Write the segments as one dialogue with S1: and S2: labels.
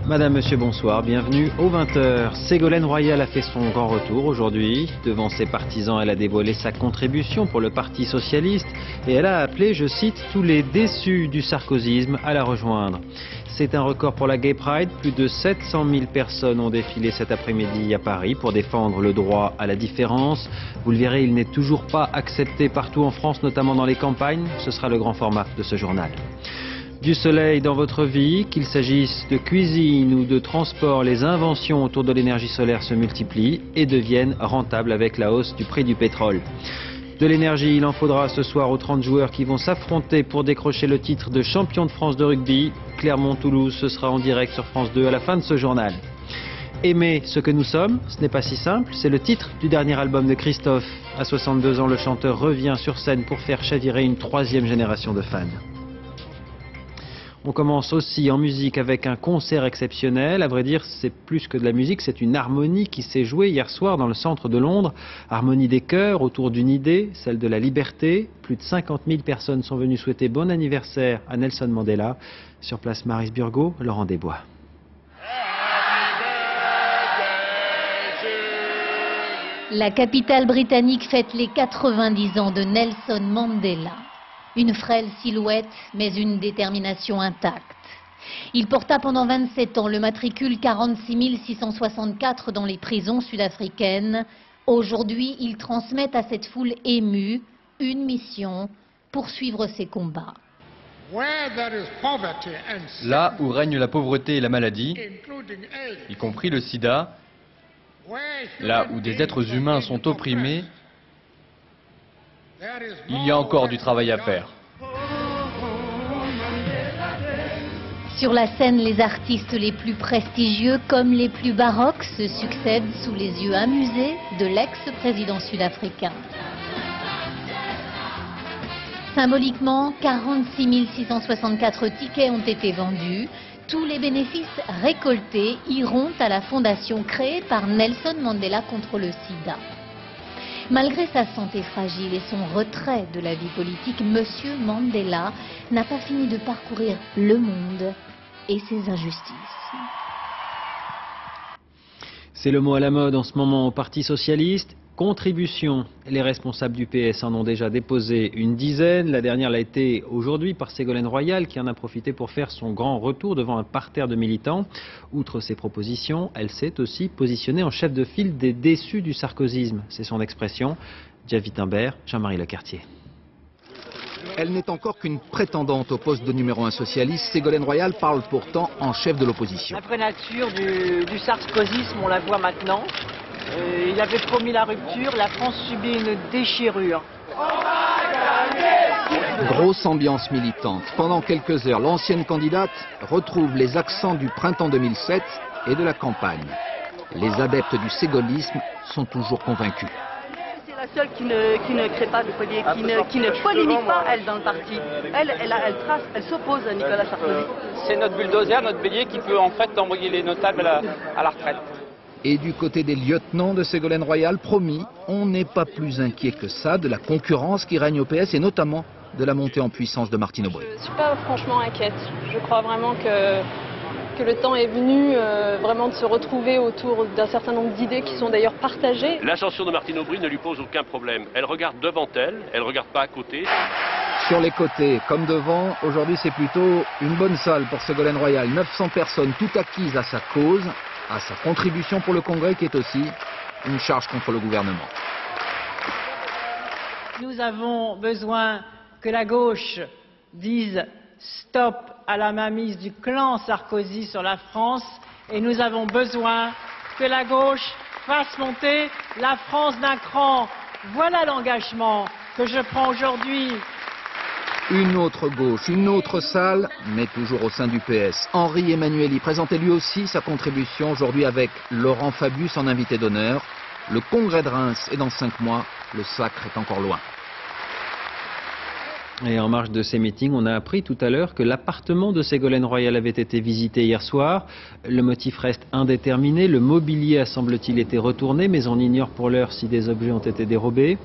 S1: Madame, Monsieur, bonsoir, bienvenue aux 20h. Ségolène Royal a fait son grand retour aujourd'hui. Devant ses partisans, elle a dévoilé sa contribution pour le Parti Socialiste et elle a appelé, je cite, tous les déçus du sarkozysme à la rejoindre. C'est un record pour la Gay Pride. Plus de 700 000 personnes ont défilé cet après-midi à Paris pour défendre le droit à la différence. Vous le verrez, il n'est toujours pas accepté partout en France, notamment dans les campagnes. Ce sera le grand format de ce journal. Du soleil dans votre vie, qu'il s'agisse de cuisine ou de transport, les inventions autour de l'énergie solaire se multiplient et deviennent rentables avec la hausse du prix du pétrole. De l'énergie, il en faudra ce soir aux 30 joueurs qui vont s'affronter pour décrocher le titre de champion de France de rugby. Clermont-Toulouse, ce sera en direct sur France 2 à la fin de ce journal. Aimer ce que nous sommes, ce n'est pas si simple, c'est le titre du dernier album de Christophe. À 62 ans, le chanteur revient sur scène pour faire chavirer une troisième génération de fans. On commence aussi en musique avec un concert exceptionnel. À vrai dire, c'est plus que de la musique, c'est une harmonie qui s'est jouée hier soir dans le centre de Londres. Harmonie des chœurs autour d'une idée, celle de la liberté. Plus de 50 000 personnes sont venues souhaiter bon anniversaire à Nelson Mandela. Sur place, Maryse Burgot, Laurent Desbois.
S2: La capitale britannique fête les 90 ans de Nelson Mandela. Une frêle silhouette, mais une détermination intacte. Il porta pendant 27 ans le matricule 46 664 dans les prisons sud-africaines. Aujourd'hui, il transmet à cette foule émue une mission, poursuivre ses combats.
S3: Là où règne la pauvreté et la maladie, y compris le sida, là où des êtres humains sont opprimés, il y a encore du travail à faire.
S2: Sur la scène, les artistes les plus prestigieux comme les plus baroques se succèdent sous les yeux amusés de l'ex-président sud-africain. Symboliquement, 46 664 tickets ont été vendus. Tous les bénéfices récoltés iront à la fondation créée par Nelson Mandela contre le sida. Malgré sa santé fragile et son retrait de la vie politique, Monsieur Mandela n'a pas fini de parcourir le monde et ses injustices.
S1: C'est le mot à la mode en ce moment au Parti Socialiste. Contribution. Les responsables du PS en ont déjà déposé une dizaine. La dernière l'a été aujourd'hui par Ségolène Royal qui en a profité pour faire son grand retour devant un parterre de militants. Outre ses propositions, elle s'est aussi positionnée en chef de file des déçus du sarkozysme. C'est son expression. Jeff Wittenberg, Jean-Marie Lecartier.
S4: Elle n'est encore qu'une prétendante au poste de numéro 1 socialiste. Ségolène Royal parle pourtant en chef de l'opposition.
S5: La vraie nature du sarkozysme, on la voit maintenant. Il avait promis la rupture, la France subit une déchirure.
S4: Grosse ambiance militante. Pendant quelques heures, l'ancienne candidate retrouve les accents du printemps 2007 et de la campagne. Les adeptes du ségolisme sont toujours convaincus.
S5: C'est la seule qui ne crée pas de collier, qui ne polémique pas, elle, dans le parti. Elle s'oppose à Nicolas Sarkozy.
S6: C'est notre bulldozer, notre bélier qui peut en fait envoyer les notables à la retraite.
S4: Et du côté des lieutenants de Ségolène Royal, promis, on n'est pas plus inquiet que ça de la concurrence qui règne au PS et notamment de la montée en puissance de Martine Aubry.
S7: Je ne suis pas franchement inquiète. Je crois vraiment que le temps est venu vraiment de se retrouver autour d'un certain nombre d'idées qui sont d'ailleurs partagées.
S8: L'ascension de Martine Aubry ne lui pose aucun problème. Elle regarde devant elle ne regarde pas à côté.
S4: Sur les côtés comme devant, aujourd'hui c'est plutôt une bonne salle pour Ségolène Royal. 900 personnes toutes acquises à sa cause, à sa contribution pour le Congrès qui est aussi une charge contre le gouvernement.
S5: Nous avons besoin que la gauche dise stop à la mainmise du clan Sarkozy sur la France et nous avons besoin que la gauche fasse monter la France d'un cran. Voilà l'engagement que je prends aujourd'hui.
S4: Une autre gauche, une autre salle, mais toujours au sein du PS. Henri Emmanuelli présentait lui aussi sa contribution aujourd'hui avec Laurent Fabius en invité d'honneur. Le congrès de Reims est dans 5 mois, le sacre est encore loin.
S1: Et en marge de ces meetings, on a appris tout à l'heure que l'appartement de Ségolène Royal avait été visité hier soir. Le motif reste indéterminé. Le mobilier a, semble-t-il, été retourné, mais on ignore pour l'heure si des objets ont été dérobés.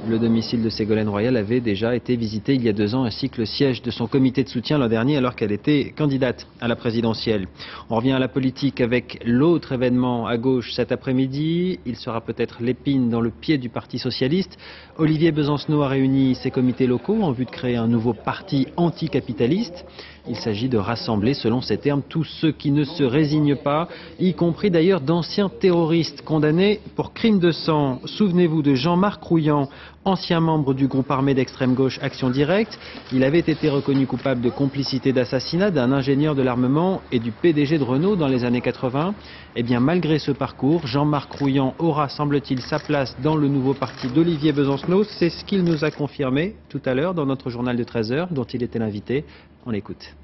S1: Le domicile de Ségolène Royal avait déjà été visité il y a 2 ans, ainsi que le siège de son comité de soutien l'an dernier, alors qu'elle était candidate à la présidentielle. On revient à la politique avec l'autre événement à gauche cet après-midi. Il sera peut-être l'épine dans le pied du Parti socialiste. Olivier Besancenot a réuni ses comités locaux en vue de créer un nouveau parti anticapitaliste. Il s'agit de rassembler, selon ses termes, tous ceux qui ne se résignent pas, y compris d'ailleurs d'anciens terroristes condamnés pour crimes de sang. Souvenez-vous de Jean-Marc Rouillant, ancien membre du groupe armé d'extrême gauche Action Directe. Il avait été reconnu coupable de complicité d'assassinat d'un ingénieur de l'armement et du PDG de Renault dans les années 80. Eh bien, malgré ce parcours, Jean-Marc Rouillant aura, semble-t-il, sa place dans le nouveau parti d'Olivier Besancenot. C'est ce qu'il nous a confirmé tout à l'heure dans notre journal de 13h, dont il était l'invité. On l'écoute.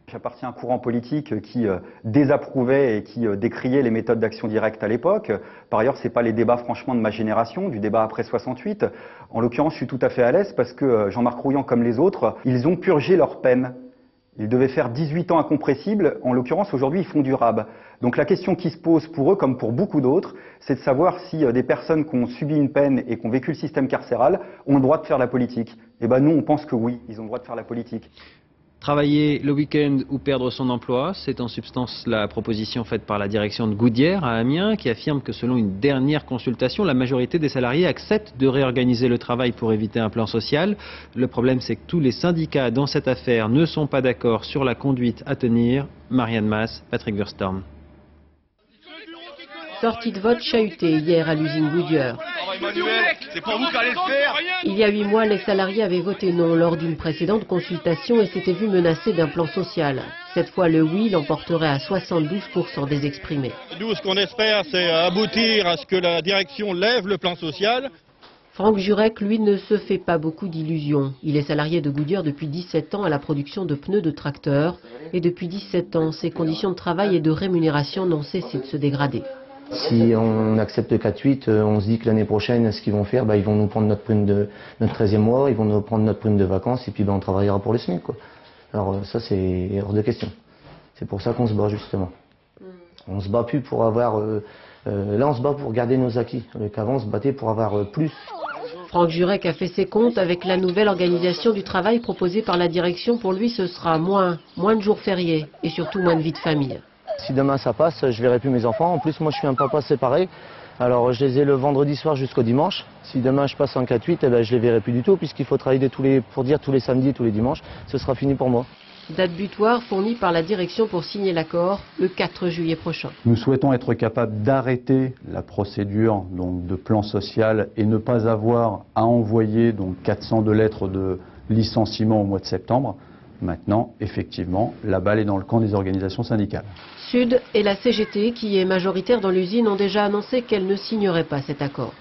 S9: J'appartiens à un courant politique qui désapprouvait et qui décriait les méthodes d'Action Directe à l'époque. Par ailleurs, ce n'est pas les débats franchement de ma génération, du débat après 68. En l'occurrence, je suis tout à fait à l'aise parce que Jean-Marc Rouillant, comme les autres, ils ont purgé leur peine. Ils devaient faire 18 ans incompressibles. En l'occurrence, aujourd'hui, ils font du RAB. Donc la question qui se pose pour eux, comme pour beaucoup d'autres, c'est de savoir si des personnes qui ont subi une peine et qui ont vécu le système carcéral ont le droit de faire la politique. Eh bien, nous, on pense que oui, ils ont le droit de faire la politique.
S1: Travailler le week-end ou perdre son emploi, c'est en substance la proposition faite par la direction de Goodyear à Amiens, qui affirme que selon une dernière consultation, la majorité des salariés acceptent de réorganiser le travail pour éviter un plan social. Le problème, c'est que tous les syndicats dans cette affaire ne sont pas d'accord sur la conduite à tenir. Marianne Mas, Patrick Wurstorm.
S10: Sortie de vote chahutée hier à l'usine Goodyear.
S11: C'est pour vous qu'allez le faire.
S10: Il y a 8 mois, les salariés avaient voté non lors d'une précédente consultation et s'étaient vus menacés d'un plan social. Cette fois, le oui l'emporterait à 72% des exprimés.
S11: Nous, ce qu'on espère, c'est aboutir à ce que la direction lève le plan social.
S10: Franck Jurek, lui, ne se fait pas beaucoup d'illusions. Il est salarié de Goodyear depuis 17 ans à la production de pneus de tracteurs. Et depuis 17 ans, ses conditions de travail et de rémunération n'ont cessé de se dégrader.
S12: Si on accepte 4-8, on se dit que l'année prochaine, ce qu'ils vont faire, ils vont nous prendre notre prime de notre 13e mois, ils vont nous prendre notre prime de vacances et puis on travaillera pour le SMIC, quoi. Alors ça, c'est hors de question. C'est pour ça qu'on se bat justement. On se bat plus pour avoir... là, on se bat pour garder nos acquis. Qu'avant, on se battait pour avoir plus.
S10: Franck Jurek a fait ses comptes avec la nouvelle organisation du travail proposée par la direction. Pour lui, ce sera moins de jours fériés et surtout moins de vie de famille.
S12: Si demain ça passe, je verrai plus mes enfants. En plus, moi, je suis un papa séparé. Alors, je les ai le vendredi soir jusqu'au dimanche. Si demain je passe en 4-8, je les verrai plus du tout, puisqu'il faut travailler tous les samedis et tous les dimanches. Ce sera fini pour moi.
S10: Date butoir fournie par la direction pour signer l'accord le 4 juillet prochain.
S13: Nous souhaitons être capables d'arrêter la procédure de plan social et ne pas avoir à envoyer 402 lettres de licenciement au mois de septembre. Maintenant, effectivement, la balle est dans le camp des organisations syndicales.
S10: Sud et la CGT, qui est majoritaire dans l'usine, ont déjà annoncé qu'elles ne signeraient pas cet accord.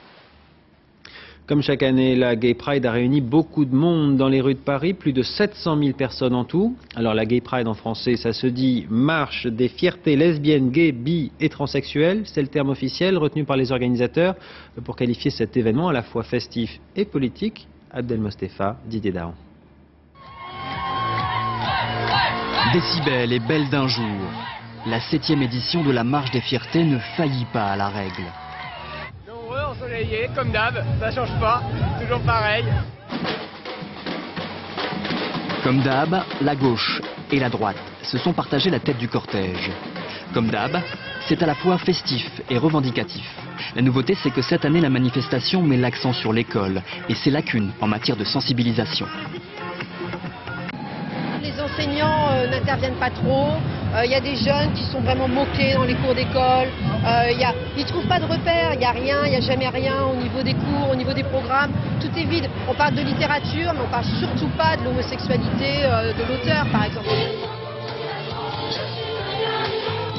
S1: Comme chaque année, la Gay Pride a réuni beaucoup de monde dans les rues de Paris, plus de 700 000 personnes en tout. Alors la Gay Pride en français, ça se dit marche des fiertés lesbiennes, gays, bi et transsexuelles. C'est le terme officiel retenu par les organisateurs pour qualifier cet événement à la fois festif et politique. Abdel Mostefa, Didier Dahan.
S14: Décibel et belle d'un jour, la 7e édition de la Marche des Fiertés ne faillit pas à la règle.
S15: Nombreux, ensoleillés, comme d'hab, ça change pas, toujours pareil.
S14: Comme d'hab, la gauche et la droite se sont partagés la tête du cortège. Comme d'hab, c'est à la fois festif et revendicatif. La nouveauté, c'est que cette année, la manifestation met l'accent sur l'école et ses lacunes en matière de sensibilisation.
S16: Les enseignants n'interviennent pas trop, il y a des jeunes qui sont vraiment moqués dans les cours d'école, ils ne trouvent pas de repères, il n'y a rien, il n'y a jamais rien au niveau des cours, au niveau des programmes, tout est vide. On parle de littérature, mais on ne parle surtout pas de l'homosexualité de l'auteur, par exemple.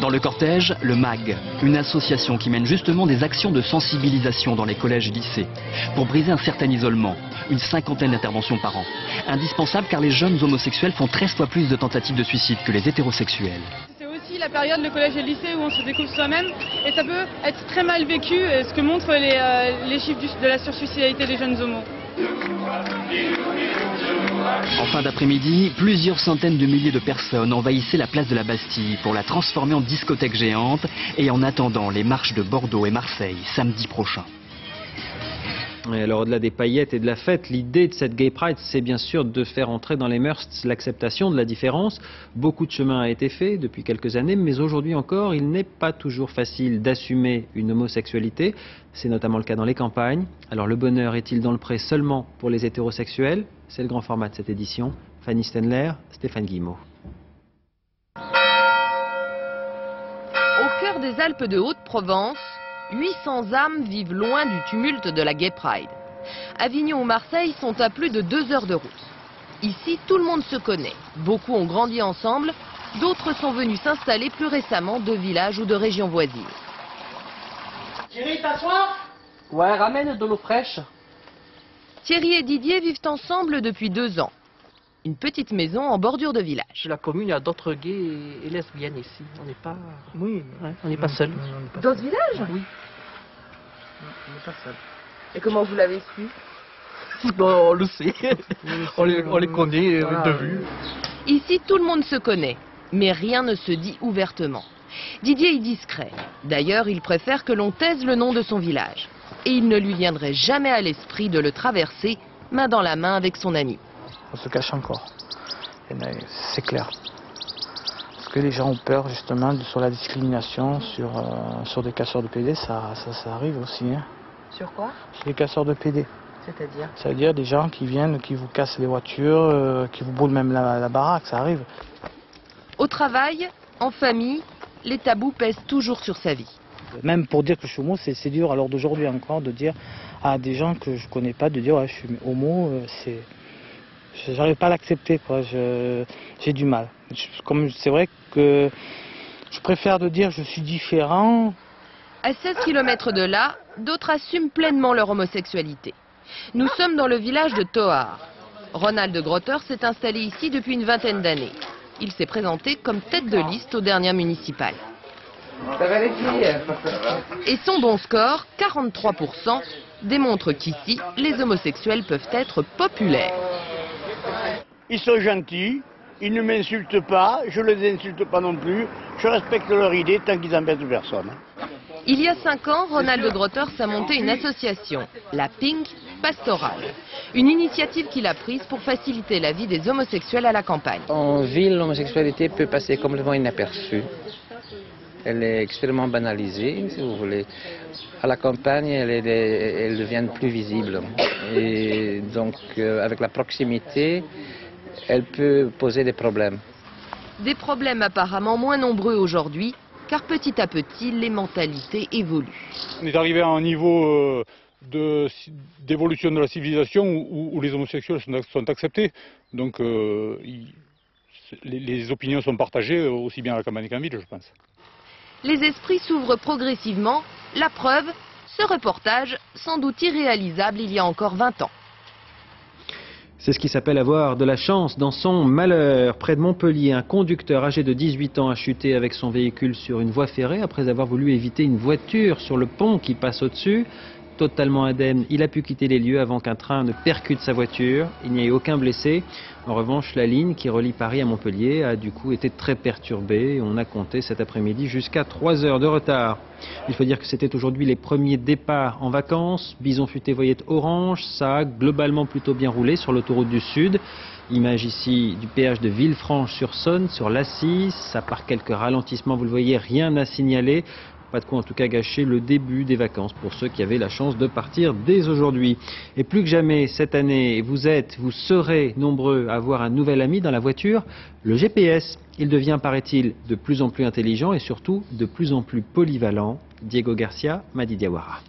S14: Dans le cortège, le MAG, une association qui mène justement des actions de sensibilisation dans les collèges et lycées, pour briser un certain isolement, une 50aine d'interventions par an. Indispensable car les jeunes homosexuels font 13 fois plus de tentatives de suicide que les hétérosexuels.
S17: C'est aussi la période, le collège et le lycée, où on se découvre soi-même, et ça peut être très mal vécu, ce que montrent les chiffres de la sursuicidalité des jeunes homos.
S14: fin d'après-midi, plusieurs centaines de milliers de personnes envahissaient la place de la Bastille pour la transformer en discothèque géante et en attendant les marches de Bordeaux et Marseille samedi prochain.
S1: Et alors au-delà des paillettes et de la fête, l'idée de cette Gay Pride, c'est bien sûr de faire entrer dans les mœurs l'acceptation de la différence. Beaucoup de chemin a été fait depuis quelques années, mais aujourd'hui encore, il n'est pas toujours facile d'assumer une homosexualité. C'est notamment le cas dans les campagnes. Alors le bonheur est-il dans le pré seulement pour les hétérosexuels? C'est le grand format de cette édition. Fanny Stenler, Stéphane Guillemot.
S18: Au cœur des Alpes de Haute-Provence, 800 âmes vivent loin du tumulte de la Gay Pride. Avignon ou Marseille sont à plus de 2 heures de route. Ici, tout le monde se connaît. Beaucoup ont grandi ensemble, d'autres sont venus s'installer plus récemment de villages ou de régions voisines.
S19: Thierry, t'asseoir? Ouais, ramène de l'eau fraîche.
S18: Thierry et Didier vivent ensemble depuis 2 ans. Une petite maison en bordure de village.
S19: Chez la commune, il y a d'autres gays et lesbiennes ici. On n'est pas... Oui, ouais, on n'est pas seuls.
S18: Dans ce village?
S19: Oui. On n'est pas seuls.
S18: Et comment vous l'avez su?
S19: Bon, on le sait. On les connaît de vue.
S18: Ici, tout le monde se connaît, mais rien ne se dit ouvertement. Didier est discret. D'ailleurs, il préfère que l'on taise le nom de son village. Et il ne lui viendrait jamais à l'esprit de le traverser, main dans la main avec son ami.
S19: On se cache encore, c'est clair. Parce que les gens ont peur justement sur la discrimination, sur des casseurs de PD, ça arrive aussi. Hein.
S18: Sur quoi?
S19: Sur les casseurs de PD.
S18: C'est-à-dire?
S19: C'est-à-dire des gens qui viennent, qui vous cassent les voitures, qui vous brûlent même la baraque, ça arrive.
S18: Au travail, en famille, les tabous pèsent toujours sur sa vie.
S19: Même pour dire que je suis homo, c'est dur à l'heure d'aujourd'hui encore de dire à des gens que je connais pas, de dire ouais, je suis homo, c'est... J'arrive pas à l'accepter, quoi. J'ai du mal. C'est vrai que je préfère de dire je suis différent.
S18: À 16 km de là, d'autres assument pleinement leur homosexualité. Nous sommes dans le village de Thoard. Ronald Grotter s'est installé ici depuis une vingtaine d'années. Il s'est présenté comme tête de liste aux dernières municipales. Et son bon score, 43%, démontre qu'ici, les homosexuels peuvent être populaires.
S20: Ils sont gentils, ils ne m'insultent pas, je ne les insulte pas non plus, je respecte leur idée tant qu'ils n'embêtent personne.
S18: Il y a 5 ans, Ronald Grotters a monté une association, la Pink Pastoral. Une initiative qu'il a prise pour faciliter la vie des homosexuels à la campagne.
S21: En ville, l'homosexualité peut passer complètement inaperçue. Elle est extrêmement banalisée, si vous voulez. À la campagne, elle devient plus visible. Et donc, avec la proximité, elle peut poser des problèmes.
S18: Des problèmes apparemment moins nombreux aujourd'hui, car petit à petit, les mentalités évoluent.
S11: On est arrivé à un niveau d'évolution de la civilisation où les homosexuels sont acceptés. Donc, les opinions sont partagées aussi bien à la campagne qu'en ville, je pense.
S18: Les esprits s'ouvrent progressivement. La preuve, ce reportage, sans doute irréalisable il y a encore 20 ans.
S1: C'est ce qui s'appelle avoir de la chance dans son malheur. Près de Montpellier, un conducteur âgé de 18 ans a chuté avec son véhicule sur une voie ferrée après avoir voulu éviter une voiture sur le pont qui passe au-dessus. Totalement indemne, il a pu quitter les lieux avant qu'un train ne percute sa voiture. Il n'y a eu aucun blessé. En revanche, la ligne qui relie Paris à Montpellier a du coup été très perturbée. On a compté cet après-midi jusqu'à 3 heures de retard. Il faut dire que c'était aujourd'hui les premiers départs en vacances. Bison futé voyette orange, ça a globalement plutôt bien roulé sur l'autoroute du Sud. Image ici du péage de Villefranche-sur-Saône, sur l'A6. Ça part quelques ralentissements, vous le voyez, rien à signaler. Pas de quoi en tout cas gâcher le début des vacances pour ceux qui avaient la chance de partir dès aujourd'hui. Et plus que jamais cette année, vous serez nombreux à avoir un nouvel ami dans la voiture, le GPS. Il devient, paraît-il, de plus en plus intelligent et surtout de plus en plus polyvalent. Diego Garcia, Madi Diawara.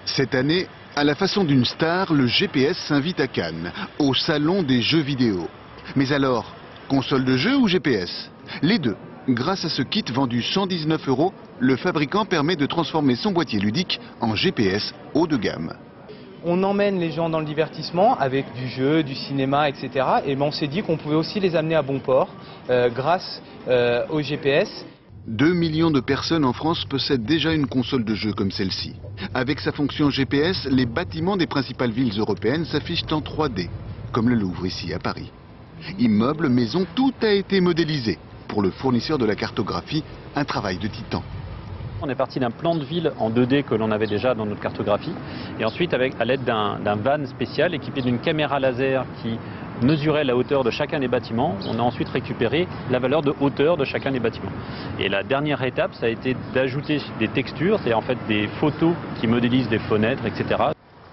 S22: Cette année, à la façon d'une star, le GPS s'invite à Cannes, au salon des jeux vidéo. Mais alors, console de jeu ou GPS? Les deux. Grâce à ce kit vendu 119 €, le fabricant permet de transformer son boîtier ludique en GPS haut de gamme.
S23: On emmène les gens dans le divertissement avec du jeu, du cinéma, etc. Et on s'est dit qu'on pouvait aussi les amener à bon port grâce au GPS.
S22: 2 millions de personnes en France possèdent déjà une console de jeu comme celle-ci. Avec sa fonction GPS, les bâtiments des principales villes européennes s'affichent en 3D. comme le Louvre ici à Paris. Immeubles, maisons, tout a été modélisé. Pour le fournisseur de la cartographie, un travail de titan.
S2: On est parti d'un plan de ville en 2D que l'on avait déjà dans notre cartographie. Et ensuite, à l'aide d'un van spécial équipé d'une caméra laser qui mesurait la hauteur de chacun des bâtiments, on a ensuite récupéré la valeur de hauteur de chacun des bâtiments. Et la dernière étape, ça a été d'ajouter des textures, c'est en fait des photos qui modélisent des fenêtres, etc.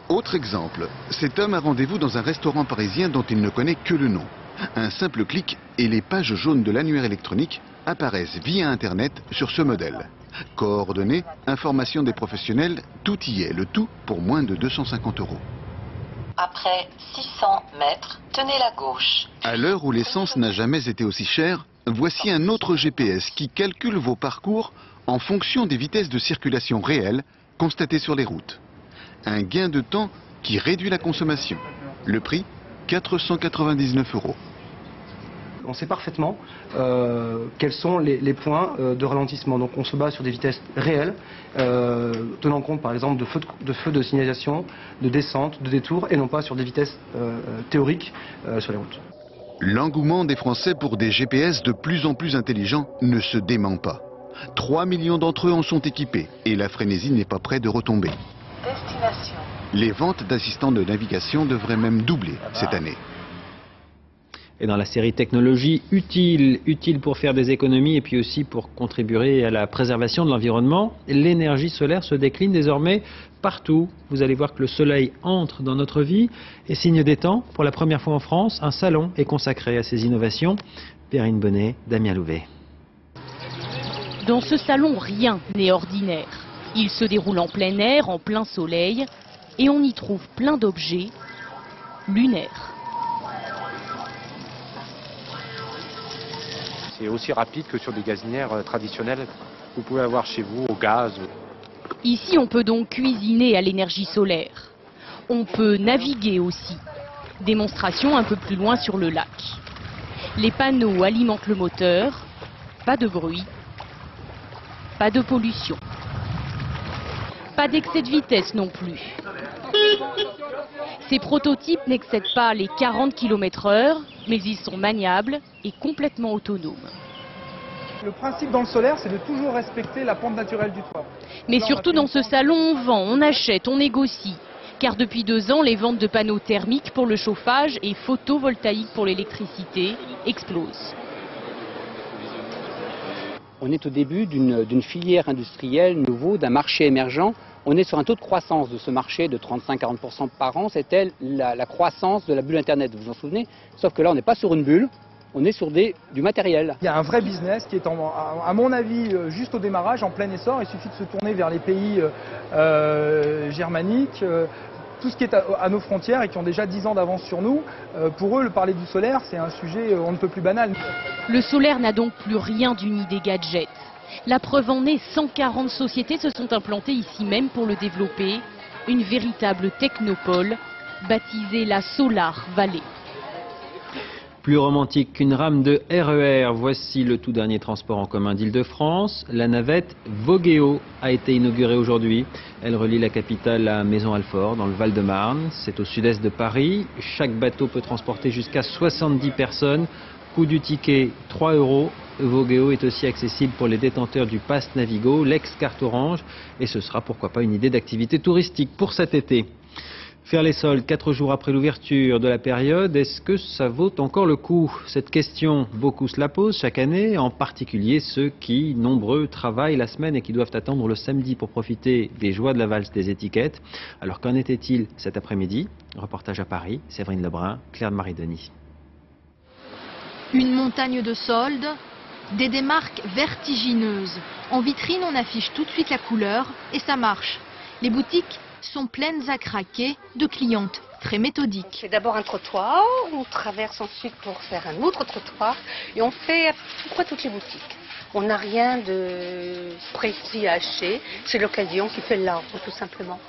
S22: Autre exemple, cet homme a rendez-vous dans un restaurant parisien dont il ne connaît que le nom. Un simple clic et les pages jaunes de l'annuaire électronique apparaissent via Internet sur ce modèle. Coordonnées, informations des professionnels, tout y est, le tout pour moins de 250 €.
S3: Après 600 mètres, tenez la gauche.
S22: À l'heure où l'essence n'a jamais été aussi chère, voici un autre GPS qui calcule vos parcours en fonction des vitesses de circulation réelles constatées sur les routes. Un gain de temps qui réduit la consommation. Le prix, 499 €.
S6: On sait parfaitement quels sont les points de ralentissement. Donc on se base sur des vitesses réelles, tenant compte par exemple de feux de signalisation, de descente, de détour, et non pas sur des vitesses théoriques sur les routes.
S22: L'engouement des Français pour des GPS de plus en plus intelligents ne se dément pas. 3 millions d'entre eux en sont équipés et la frénésie n'est pas près de retomber.
S3: Destination.
S22: Les ventes d'assistants de navigation devraient même doubler cette année.
S1: Et dans la série technologie, utile pour faire des économies et puis aussi pour contribuer à la préservation de l'environnement, l'énergie solaire se décline désormais partout. Vous allez voir que le soleil entre dans notre vie et signe des temps. Pour la première fois en France, un salon est consacré à ces innovations. Perrine Bonnet, Damien Louvet.
S24: Dans ce salon, rien n'est ordinaire. Il se déroule en plein air, en plein soleil, et on y trouve plein d'objets lunaires.
S25: C'est aussi rapide que sur des gazinières traditionnelles que vous pouvez avoir chez vous au gaz.
S24: Ici, on peut donc cuisiner à l'énergie solaire. On peut naviguer aussi. Démonstration un peu plus loin sur le lac. Les panneaux alimentent le moteur. Pas de bruit. Pas de pollution. Pas d'excès de vitesse non plus. Ces prototypes n'excèdent pas les 40 km/h, mais ils sont maniables et complètement autonomes.
S26: Le principe dans le solaire, c'est de toujours respecter la pente naturelle du toit.
S24: Mais surtout dans ce salon, on vend, on achète, on négocie. Car depuis 2 ans, les ventes de panneaux thermiques pour le chauffage et photovoltaïques pour l'électricité explosent.
S27: On est au début d'une filière industrielle nouveau, d'un marché émergent. On est sur un taux de croissance de ce marché de 35-40% par an. C'était la croissance de la bulle Internet, vous vous en souvenez? Sauf que là, on n'est pas sur une bulle, on est sur du matériel.
S26: Il y a un vrai business qui est, à mon avis, juste au démarrage, en plein essor. Il suffit de se tourner vers les pays germaniques, tout ce qui est à nos frontières et qui ont déjà 10 ans d'avance sur nous. Pour eux, parler du solaire, c'est un sujet on ne peut plus banal.
S24: Le solaire n'a donc plus rien d'une idée gadget. La preuve en est, 140 sociétés se sont implantées ici même pour le développer. Une véritable technopole, baptisée la Solar Valley.
S1: Plus romantique qu'une rame de RER, voici le tout dernier transport en commun d'Île-de-France. La navette Vogeo a été inaugurée aujourd'hui. Elle relie la capitale à Maison-Alfort, dans le Val-de-Marne. C'est au sud-est de Paris. Chaque bateau peut transporter jusqu'à 70 personnes. Coût du ticket, 3 €. Vogeo est aussi accessible pour les détenteurs du Pass Navigo, l'ex-carte orange. Et ce sera pourquoi pas une idée d'activité touristique pour cet été. Faire les soldes 4 jours après l'ouverture de la période, est-ce que ça vaut encore le coup? Cette question, beaucoup se la posent chaque année, en particulier ceux qui, nombreux, travaillent la semaine et qui doivent attendre le samedi pour profiter des joies de la valse des étiquettes. Alors qu'en était-il cet après-midi? Reportage à Paris, Séverine Lebrun, Claire-Marie Denis.
S28: Une montagne de soldes, des démarques vertigineuses. En vitrine, on affiche tout de suite la couleur et ça marche. Les boutiques sont pleines à craquer de clientes très méthodiques.
S29: C'est d'abord un trottoir, on traverse ensuite pour faire un autre trottoir et on fait à peu près toutes les boutiques. On n'a rien de précis à acheter, c'est l'occasion qui fait l'arbre tout simplement.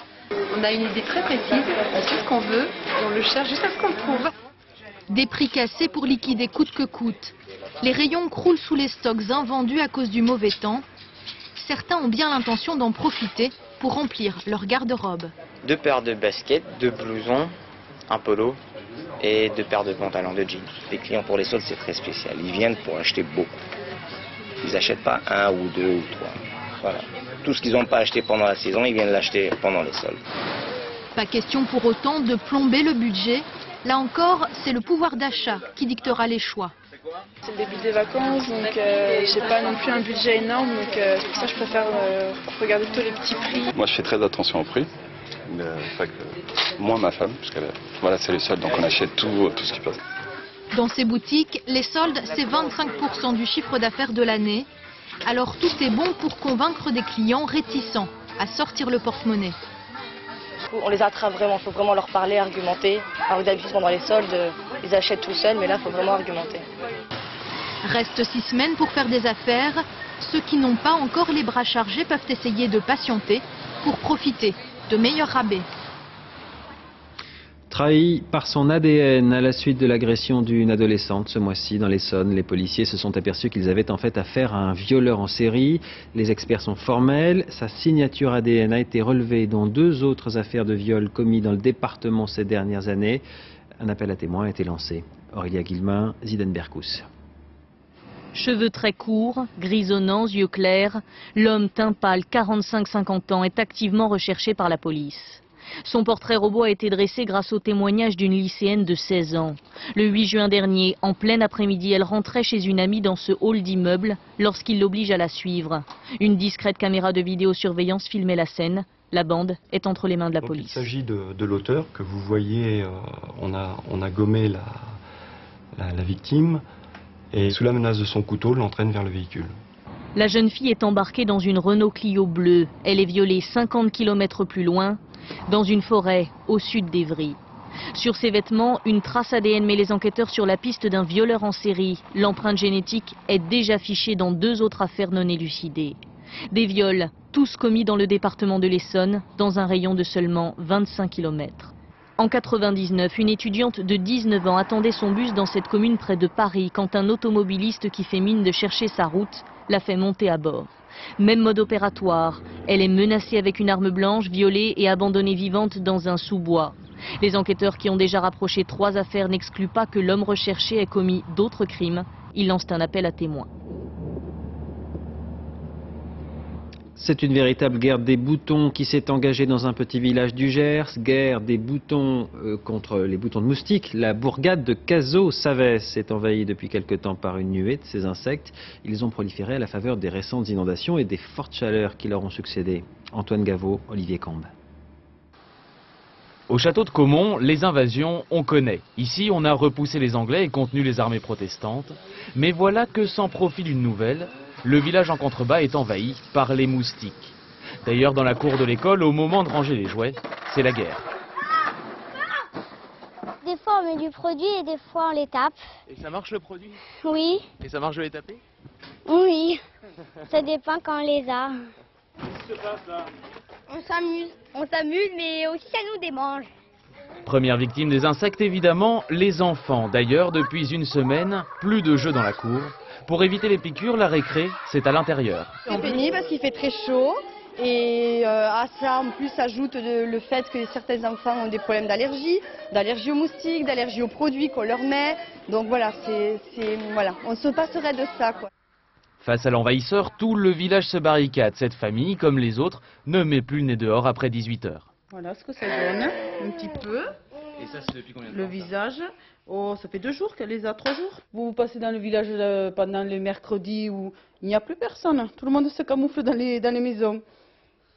S28: On a une idée très précise, on sait ce qu'on veut et on le cherche jusqu'à ce qu'on le trouve. Des prix cassés pour liquider coûte que coûte. Les rayons croulent sous les stocks invendus à cause du mauvais temps. Certains ont bien l'intention d'en profiter pour remplir leur garde-robe.
S30: 2 paires de baskets, 2 blousons, un polo
S4: et 2 paires de pantalons de jeans. Les clients pour les soldes, c'est très spécial. Ils viennent pour acheter beaucoup. Ils n'achètent pas 1 ou 2 ou 3. Voilà. Tout ce qu'ils n'ont pas acheté pendant la saison, ils viennent l'acheter pendant les soldes.
S28: Pas question pour autant de plomber le budget. Là encore, c'est le pouvoir d'achat qui dictera les choix.
S17: C'est le début des vacances, donc j'ai pas non plus un budget énorme, donc c'est pour ça que je préfère regarder tous les petits prix.
S5: Moi je fais très attention au prix, moi ma femme, parce que voilà, c'est les soldes, donc on achète tout ce qui passe.
S28: Dans ces boutiques, les soldes, c'est 25% du chiffre d'affaires de l'année. Alors tout est bon pour convaincre des clients réticents à sortir le porte-monnaie.
S7: On les attrape vraiment, il faut vraiment leur parler, argumenter. Alors d'habitude pendant les soldes, ils achètent tout seuls, mais là il faut vraiment argumenter.
S28: Reste 6 semaines pour faire des affaires. Ceux qui n'ont pas encore les bras chargés peuvent essayer de patienter pour profiter de meilleurs rabais.
S1: Trahi par son ADN à la suite de l'agression d'une adolescente ce mois-ci dans l'Essonne, les policiers se sont aperçus qu'ils avaient en fait affaire à un violeur en série. Les experts sont formels. Sa signature ADN a été relevée dans 2 autres affaires de viol commis dans le département ces dernières années. Un appel à témoins a été lancé. Aurélia Guillemin, Zidane Berkous.
S24: Cheveux très courts, grisonnants, yeux clairs, l'homme teint pâle, 45-50 ans, est activement recherché par la police. Son portrait robot a été dressé grâce au témoignage d'une lycéenne de 16 ans. Le 8 juin dernier, en plein après-midi, elle rentrait chez une amie dans ce hall d'immeuble lorsqu'il l'oblige à la suivre. Une discrète caméra de vidéosurveillance filmait la scène. La bande est entre les mains de la police.
S8: Il s'agit de l'auteur que vous voyez, on a gommé la victime et sous la menace de son couteau l'entraîne vers le véhicule.
S24: La jeune fille est embarquée dans une Renault Clio bleue. Elle est violée 50 km plus loin, dans une forêt au sud d'Évry. Sur ses vêtements, une trace ADN met les enquêteurs sur la piste d'un violeur en série. L'empreinte génétique est déjà fichée dans 2 autres affaires non élucidées. Des viols, tous commis dans le département de l'Essonne, dans un rayon de seulement 25 km. En 99, une étudiante de 19 ans attendait son bus dans cette commune près de Paris quand un automobiliste qui fait mine de chercher sa route l'a fait monter à bord. Même mode opératoire, elle est menacée avec une arme blanche, violée et abandonnée vivante dans un sous-bois. Les enquêteurs qui ont déjà rapproché 3 affaires n'excluent pas que l'homme recherché ait commis d'autres crimes. Ils lancent un appel à témoins.
S1: C'est une véritable guerre des boutons qui s'est engagée dans un petit village du Gers. Guerre des boutons contre les boutons de moustiques. La bourgade de Cazaux-Savès est envahie depuis quelque temps par une nuée de ces insectes. Ils ont proliféré à la faveur des récentes inondations et des fortes chaleurs qui leur ont succédé. Antoine Gaveau, Olivier Combe.
S9: Au château de Caumont, les invasions, on connaît. Ici, on a repoussé les Anglais et contenu les armées protestantes. Mais voilà que sans profit d'une nouvelle, le village en contrebas est envahi par les moustiques. D'ailleurs, dans la cour de l'école, au moment de ranger les jouets, c'est la guerre.
S10: Des fois, on met du produit et des fois, on les tape.
S9: Et ça marche le produit?
S10: Oui.
S9: Et ça marche de les taper?
S10: Oui. Ça dépend quand on les a.
S9: Qu'est-ce qui se passe là?
S10: On s'amuse, mais aussi ça nous démange.
S9: Première victime des insectes, évidemment, les enfants. D'ailleurs, depuis une semaine, plus de jeux dans la cour. Pour éviter les piqûres, la récré, c'est à l'intérieur.
S12: C'est pénible parce qu'il fait très chaud et à ça en plus s'ajoute le fait que certains enfants ont des problèmes d'allergie aux moustiques, d'allergie aux produits qu'on leur met. Donc voilà, voilà, on se passerait de ça, quoi.
S9: Face à l'envahisseur, tout le village se barricade. Cette famille, comme les autres, ne met plus le nez dehors après 18 h.
S13: Voilà ce que ça donne, un petit peu.
S9: Et ça, c'est depuis combien de temps?
S13: Le visage, oh, ça fait 2 jours qu'elle les a, 3 jours. Vous passez dans le village pendant le mercredi où il n'y a plus personne. Tout le monde se camoufle dans les maisons.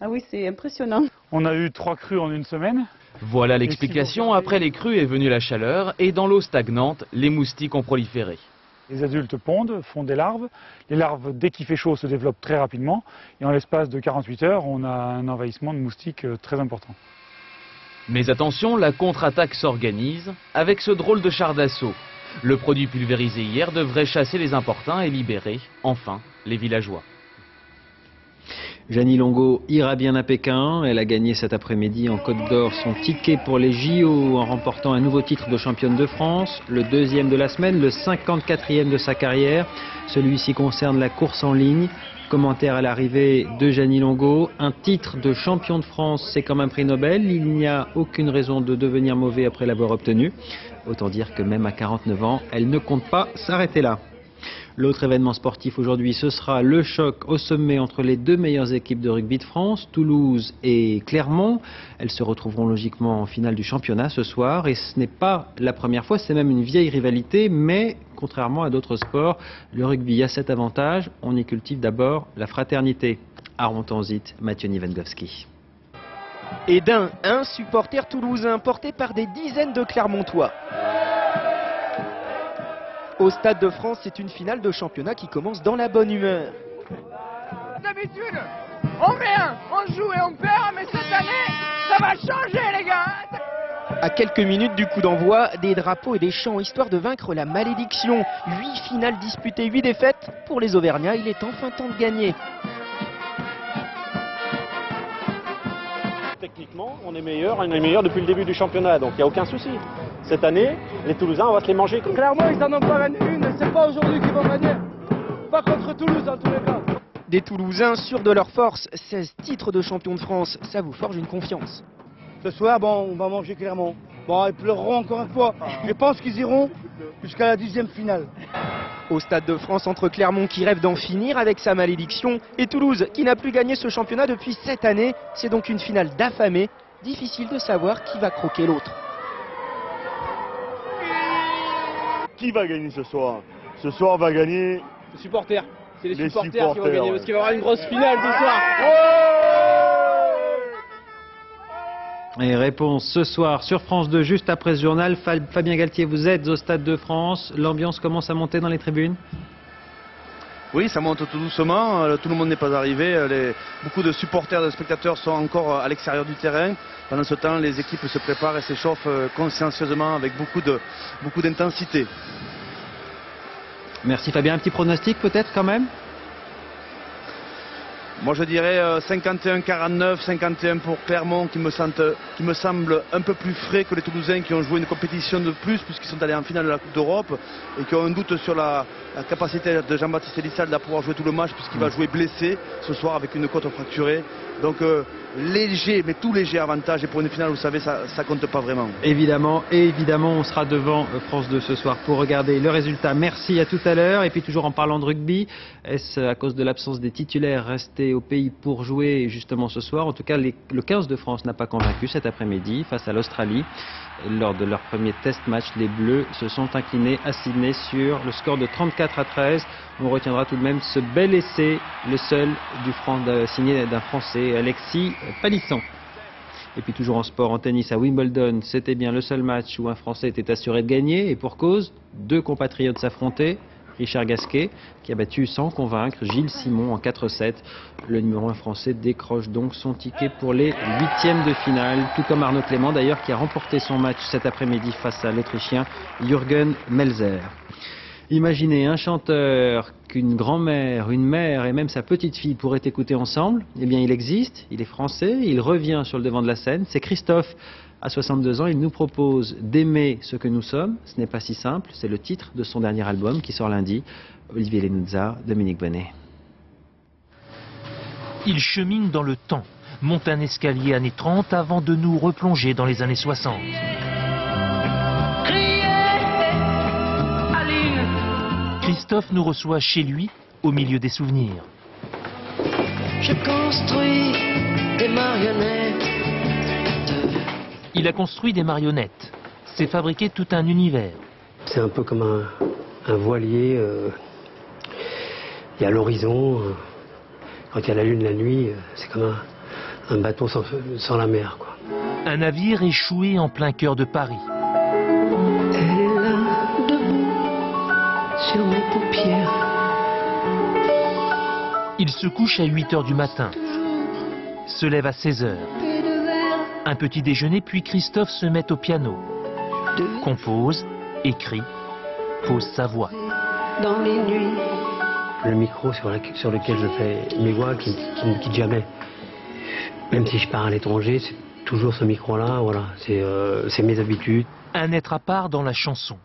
S13: Ah oui, c'est impressionnant.
S11: On a eu 3 crues en une semaine.
S9: Voilà l'explication. Après les crues est venue la chaleur et dans l'eau stagnante, les moustiques ont proliféré.
S11: Les adultes pondent, font des larves. Les larves, dès qu'il fait chaud, se développent très rapidement. Et en l'espace de 48 heures, on a un envahissement de moustiques très important.
S9: Mais attention, la contre-attaque s'organise avec ce drôle de char d'assaut. Le produit pulvérisé hier devrait chasser les importuns et libérer, enfin, les villageois.
S1: Jeannie Longo ira bien à Pékin. Elle a gagné cet après-midi en Côte d'Or son ticket pour les JO en remportant un nouveau titre de championne de France, le 2e de la semaine, le 54e de sa carrière. Celui-ci concerne la course en ligne. Commentaire à l'arrivée de Jeannie Longo. Un titre de champion de France, c'est comme un prix Nobel. Il n'y a aucune raison de devenir mauvais après l'avoir obtenu. Autant dire que même à 49 ans, elle ne compte pas s'arrêter là. L'autre événement sportif aujourd'hui, ce sera le choc au sommet entre les deux meilleures équipes de rugby de France, Toulouse et Clermont. Elles se retrouveront logiquement en finale du championnat ce soir et ce n'est pas la première fois, c'est même une vieille rivalité, mais contrairement à d'autres sports, le rugby a cet avantage, on y cultive d'abord la fraternité. À Rontanzit, Mathieu Nivengowski.
S2: Et un supporter toulousain porté par des dizaines de Clermontois. Au Stade de France, c'est une finale de championnat qui commence dans la bonne humeur.
S14: D'habitude, on vient, on joue et on perd, mais cette année, ça va changer les gars.
S2: À quelques minutes du coup d'envoi, des drapeaux et des chants histoire de vaincre la malédiction. 8 finales disputées, 8 défaites. Pour les Auvergnats, il est enfin temps de gagner.
S15: Techniquement, on est meilleur depuis le début du championnat, donc il n'y a aucun souci. Cette année, les Toulousains, on va se les manger.
S14: Clairement, ils n'en ont pas gagné une, c'est pas aujourd'hui qu'ils vont gagner. Pas contre Toulouse en tous les cas.
S2: Des Toulousains sûrs de leur force, 16 titres de champion de France, ça vous forge une confiance.
S14: Ce soir, bon, on va manger Clermont. Bon, ils pleureront encore une fois. Je pense qu'ils iront jusqu'à la 10e finale.
S2: Au Stade de France, entre Clermont qui rêve d'en finir avec sa malédiction et Toulouse qui n'a plus gagné ce championnat depuis 7 années. C'est donc une finale d'affamés. Difficile de savoir qui va croquer l'autre.
S16: Qui va gagner ce soir? Ce soir va gagner...
S14: Les supporters. C'est les supporters qui vont
S16: ouais.
S14: gagner parce qu'il va y avoir une grosse finale ce soir.
S1: Et réponse ce soir sur France 2, juste après ce journal. Fabien Galtier, vous êtes au Stade de France. L'ambiance commence à monter dans les tribunes?
S18: Oui, ça monte tout doucement. Tout le monde n'est pas arrivé. Beaucoup de supporters, de spectateurs sont encore à l'extérieur du terrain. Pendant ce temps, les équipes se préparent et s'échauffent consciencieusement avec beaucoup d'intensité.
S1: Merci Fabien. Un petit pronostic peut-être quand même?
S18: Moi je dirais 51-49, 51 pour Clermont qui me semble un peu plus frais que les Toulousains qui ont joué une compétition de plus puisqu'ils sont allés en finale de la Coupe d'Europe et qui ont un doute sur la capacité de Jean-Baptiste Elissalde à pouvoir jouer tout le match puisqu'il va jouer blessé ce soir avec une côte fracturée. Donc léger, mais tout léger avantage et pour une finale vous savez ça compte pas vraiment.
S1: Évidemment, et évidemment on sera devant France 2 ce soir pour regarder le résultat. Merci, à tout à l'heure. Et puis toujours en parlant de rugby, est-ce à cause de l'absence des titulaires restés au pays pour jouer justement ce soir? En tout cas le 15 de France n'a pas convaincu cet après-midi face à l'Australie. Lors de leur premier test match, les Bleus se sont inclinés à Sydney sur le score de 34-13. On retiendra tout de même ce bel essai, le seul signé d'un Français, Alexis Palisson. Et puis toujours en sport, en tennis à Wimbledon, c'était bien le seul match où un Français était assuré de gagner. Et pour cause, 2 compatriotes s'affrontaient. Richard Gasquet, qui a battu sans convaincre Gilles Simon en 4-7. Le numéro 1 français décroche donc son ticket pour les 8e de finale, tout comme Arnaud Clément d'ailleurs, qui a remporté son match cet après-midi face à l'Autrichien Jürgen Melzer. Imaginez un chanteur qu'une grand-mère, une mère et même sa petite-fille pourraient écouter ensemble. Eh bien, il existe, il est français, il revient sur le devant de la scène. C'est Christophe. À 62 ans, il nous propose d'aimer ce que nous sommes. Ce n'est pas si simple, c'est le titre de son dernier album qui sort lundi. Olivier Lenuzza, Dominique Bonnet.
S19: Il chemine dans le temps, monte un escalier années 30 avant de nous replonger dans les années 60. Christophe nous reçoit chez lui, au milieu des souvenirs.
S20: Je construis des marionnettes.
S19: Il a construit des marionnettes. C'est fabriquer tout un univers.
S20: C'est un peu comme un voilier. Il y a l'horizon. Quand il y a la lune la nuit, c'est comme un bateau sans la mer, quoi.
S19: Un navire échoué en plein cœur de Paris.
S20: Elle est là, debout, sur mes paupières.
S19: Il se couche à 8 h du matin. Se lève à 16 h. Un petit déjeuner, puis Christophe se met au piano. Compose, écrit, pose sa voix.
S20: Dans les nuits. Le micro sur lequel je fais mes voix qui ne quitte jamais. Même si je pars à l'étranger, c'est toujours ce micro-là, voilà. C'est mes habitudes.
S19: Un être à part dans la chanson.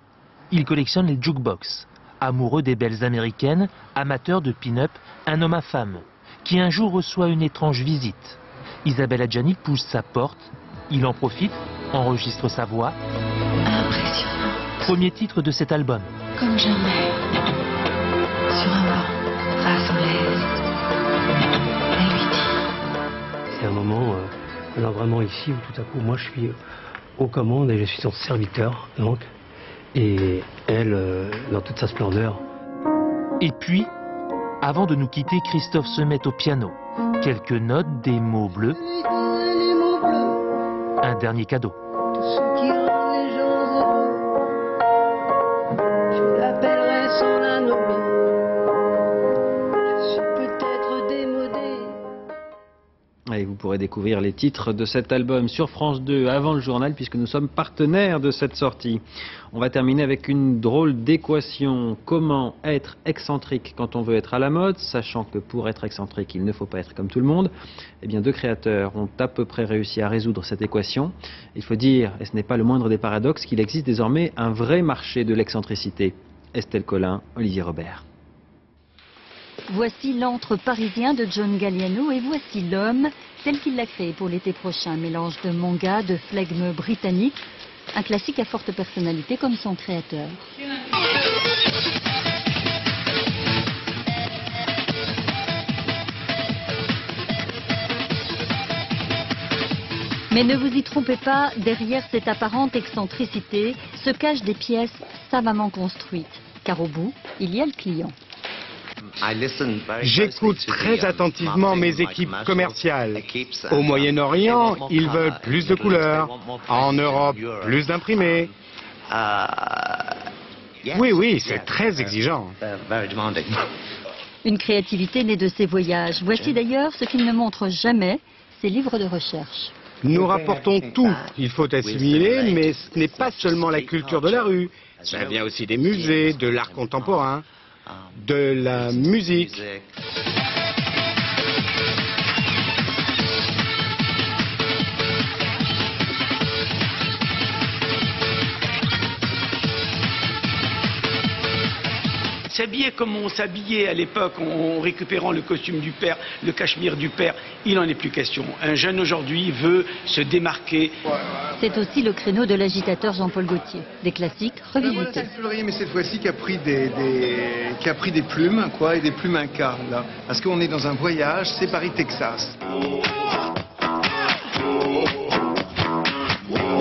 S19: Il collectionne les jukebox. amoureux des belles américaines, amateur de pin-up, un homme à femme, qui un jour reçoit une étrange visite. Isabelle Adjani pousse sa porte, il en profite, enregistre sa voix.
S3: Impressionnant.
S19: Premier titre de cet album.
S3: Comme jamais. Sur un banc, rassemblés. Elle lui dit.
S20: C'est un moment, alors vraiment ici, où tout à coup, moi je suis aux commandes et je suis son serviteur, donc. Et elle, dans toute sa splendeur.
S19: Et puis, avant de nous quitter, Christophe se met au piano. Quelques notes, des mots bleus. Un dernier cadeau.
S3: Tout ce qui rend les gens heureux, je l'appellerai son anobli. Je suis peut-être démodé.
S1: Et vous pourrez découvrir les titres de cet album sur France 2 avant le journal, puisque nous sommes partenaires de cette sortie. On va terminer avec une drôle d'équation. Comment être excentrique quand on veut être à la mode, sachant que pour être excentrique, il ne faut pas être comme tout le monde. Eh bien, deux créateurs ont à peu près réussi à résoudre cette équation. Il faut dire, et ce n'est pas le moindre des paradoxes, qu'il existe désormais un vrai marché de l'excentricité. Estelle Collin, Olivier Robert.
S6: Voici l'antre parisien de John Galliano et voici l'homme tel qu'il l'a créé pour l'été prochain. Mélange de manga, de flegme britannique, un classique à forte personnalité comme son créateur. Mais ne vous y trompez pas, derrière cette apparente excentricité se cachent des pièces savamment construites, car au bout, il y a le client.
S21: J'écoute très attentivement mes équipes commerciales. Au Moyen-Orient, ils veulent plus de couleurs. En Europe, plus d'imprimés. Oui, c'est très exigeant.
S6: Une créativité née de ses voyages. Voici d'ailleurs ce qu'il ne montre jamais, ses livres de recherche.
S21: Nous rapportons tout. Il faut assimiler, mais ce n'est pas seulement la culture de la rue. Ça vient aussi des musées, de l'art contemporain, de la musique.
S22: S'habiller comme on s'habillait à l'époque en récupérant le costume du père, le cachemire du père, il n'en est plus question. Un jeune aujourd'hui veut se démarquer.
S6: C'est aussi le créneau de l'agitateur Jean-Paul Gaultier. Des classiques revisités.
S23: C'est le fleurier, mais cette fois-ci qui a pris des plumes, quoi, et des plumes Inca, là. Parce qu'on est dans un voyage, c'est Paris-Texas.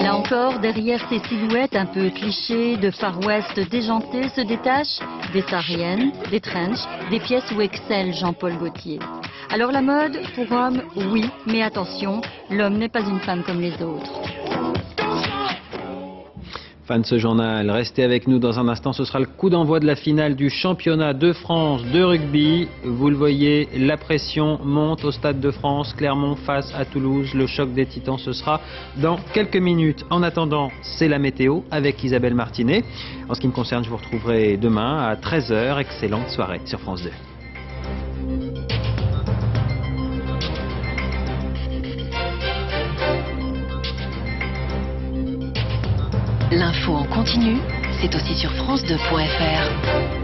S6: Là encore, derrière ces silhouettes un peu clichés de Far West déjanté se détachent des sahariennes, des trenches, des pièces où excelle Jean-Paul Gaultier. Alors la mode, pour homme, oui, mais attention, l'homme n'est pas une femme comme les autres.
S1: Fin de ce journal, restez avec nous dans un instant, ce sera le coup d'envoi de la finale du championnat de France de rugby. Vous le voyez, la pression monte au Stade de France, Clermont face à Toulouse, le choc des titans, ce sera dans quelques minutes. En attendant, c'est la météo avec Isabelle Martinet. En ce qui me concerne, je vous retrouverai demain à 13 h, excellente soirée sur France 2.
S28: L'info en continu, c'est aussi sur France2.fr.